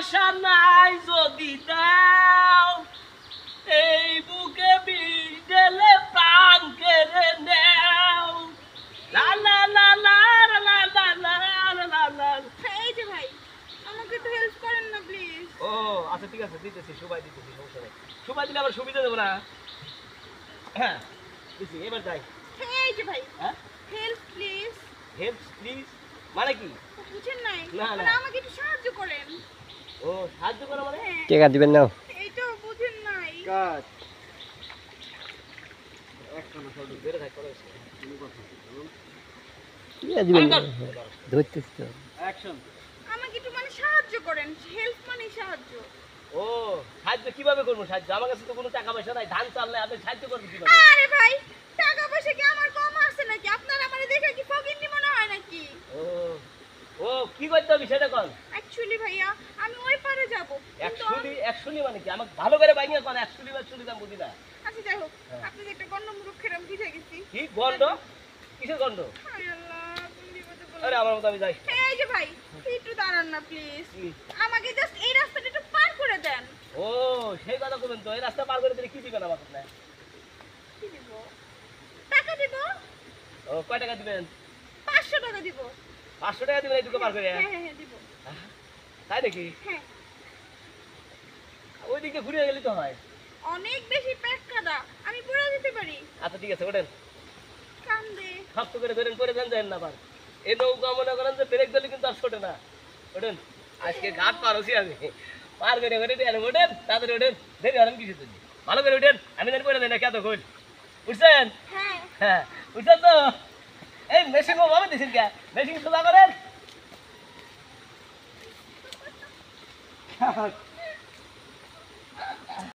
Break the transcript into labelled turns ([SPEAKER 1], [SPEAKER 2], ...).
[SPEAKER 1] বসা নাই যদি দাও, এই বুকে বিষ ঢেলে প্রাণ কেড়ে নেও। লা লা লা লা লা লা লা লা লা।
[SPEAKER 2] এই যে ভাই, আমাকে একটু হেল্প করেন না প্লিজ।
[SPEAKER 1] ও আচ্ছা ঠিক আছে, দিতেছি, সুবাই দিতেছি, সমস্যা নেই। সুবাই দিলে আবার সুবিধা দেবো না। হ্যাঁ দিচ্ছি, এবার যাই।
[SPEAKER 2] এই যে ভাই,
[SPEAKER 1] হ্যাঁ
[SPEAKER 2] হেল্প প্লিজ।
[SPEAKER 1] হেল্প প্লিজ মানে কি?
[SPEAKER 2] বুঝেন নাই?
[SPEAKER 1] না, না।
[SPEAKER 2] মানে আমাকে একটু সাহায্য করেন।
[SPEAKER 1] ও সাহায্য করো মানে?
[SPEAKER 2] হ্যাঁ,
[SPEAKER 3] টাকা দিবেন না?
[SPEAKER 2] এই তো বুঝেন নাই।
[SPEAKER 1] কাজ একখানা সব বেড়ে থাক করে
[SPEAKER 3] টাকা দিবেন না? ধরতেছি তো।
[SPEAKER 1] অ্যাকশন।
[SPEAKER 2] আমাকে একটু মানে সাহায্য করেন। হেল্প মানে সাহায্য।
[SPEAKER 1] ও সাহায্য কিভাবে করবো? সাহায্য আমার কাছে তো কোনো টাকা পয়সা নাই, ধান চাললে আপনি সাহায্য করবেন কিভাবে?
[SPEAKER 2] আরে ভাই, টাকা পয়সা কি আমার কম আছে নাকি? আপনার আমারে দেখে কি ফকিন্নি মনে হয় নাকি?
[SPEAKER 1] ও ও কি করতে হবে সেটা কর।
[SPEAKER 2] অ্যাকচুয়ালি ভাইয়া, আমি ওই পারে যাব। কিন্তু
[SPEAKER 1] একশুনি মানে কি? আমাকে ভালো করে বাইনিয়ে কর। একশুনি দাম বুঝি না।
[SPEAKER 2] আচ্ছা যাই হোক,
[SPEAKER 1] হ্যাঁ।
[SPEAKER 2] আপনি যে একটা গন্ড মুরুক্ষের আমি বুঝে গেছি।
[SPEAKER 1] কি গন্ড? কিসের গন্ড?
[SPEAKER 2] হায় আল্লাহ, তুমি বিপদে
[SPEAKER 1] আরে
[SPEAKER 2] পড়লে।
[SPEAKER 1] আমার মতো আমি যাই।
[SPEAKER 2] এই যে ভাই, একটু দাঁড়ান না প্লিজ।
[SPEAKER 1] কি?
[SPEAKER 2] আমাকে জাস্ট এই রাস্তাটা একটু পার করে দেন।
[SPEAKER 1] ও সেই কথা করবেন তো। এই রাস্তা পার করে দিলে কি দিবেন আমাকে? না
[SPEAKER 2] কি দিব? টাকা দিব।
[SPEAKER 1] ও কয় টাকা দিবেন?
[SPEAKER 2] 500 টাকা দিব।
[SPEAKER 1] 500 টাকা দিবেন এইটুকু পার করে?
[SPEAKER 2] হ্যাঁ হ্যাঁ হ্যাঁ দিব।
[SPEAKER 1] তাই নাকি?
[SPEAKER 2] হ্যাঁ,
[SPEAKER 1] ওই দিকে ঘুরে গেলে তো হয়।
[SPEAKER 2] অনেক বেশি প্যাক কাদা, আমি পড়ে যেতে পারি।
[SPEAKER 1] আচ্ছা ঠিক আছে, ওঠেন।
[SPEAKER 2] কান্দে।
[SPEAKER 1] শক্ত করে ধরেন, পরে যান যায় না পার। এই নৌকা মনে করেন যে ব্রেক দিলে কিন্তু আর ছোটে না। ওঠেন, আজকে ঘাট পার হচ্ছি আমি। পার করে করে দিয়ে ওঠেন, তাড়াতাড়ি ওঠেন। দেরি হলেন কিছু জন্য। ভালো করে উঠেন, আমি জানি পরে দেয় না কেত কই। উঠছেন?
[SPEAKER 2] হ্যাঁ।
[SPEAKER 1] হ্যাঁ উঠছেন তো? এই মেশিন ভাবে দিয়েছেন কে? মেশিন সোজা করেন।